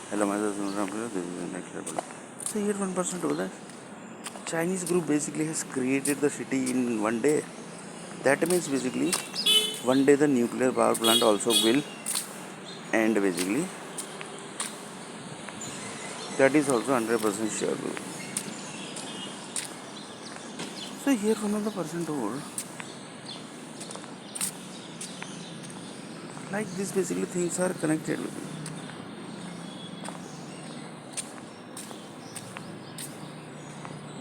Hello, my name is Ramprasad. This is the next level. So here one person told that Chinese group basically has created the city in one day. That means basically one day the nuclear power plant also will end basically. That is also 100% sure. So here one of the person told like this basically things are connected.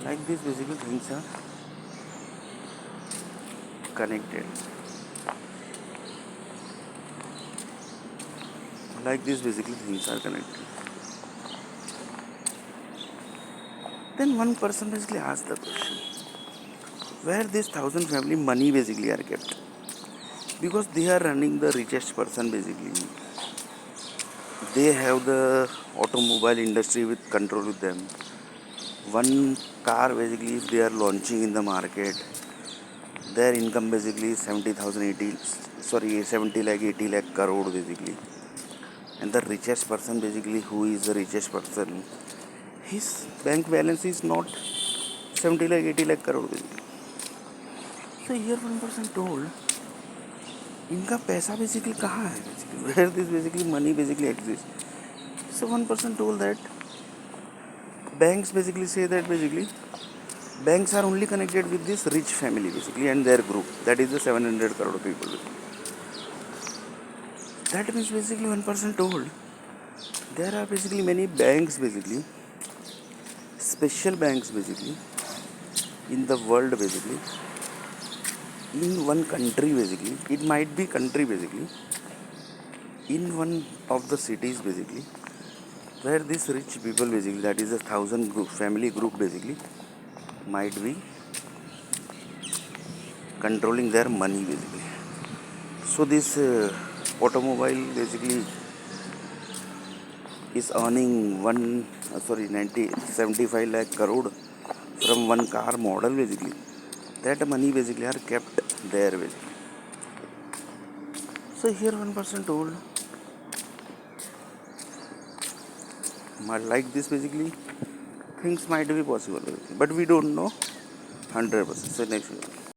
Like this basically things are connected. Like this basically things are connected. Then one person basically asked the question where this 1,000 family money basically are kept, because they are running the richest person basically. They have the automobile industry with control with them. One car basically if they are launching in the market, their income basically is 70,000 70 lakh 80 lakh crore basically. And the richest person basically, who is the richest person, his bank balance is not 70 lakh 80 lakh crore basically. So here one person told इनका पैसा basically कहाँ है basically, where this basically money basically exist. So one person told that banks basically say that basically banks are only connected with this rich family basically and their group, that is the 700 crore people. That means basically one person told there are basically many banks basically, special banks basically in the world basically, in one country basically, it might be country basically, in one of the cities basically, where this rich people basically, that is a 1,000 group, family group basically, might be controlling their money basically. So this automobile basically is earning 75 lakh crore from one car model basically. That money basically are kept there basically. So here one person told like this basically things might be possible, but we don't know 100%. So next.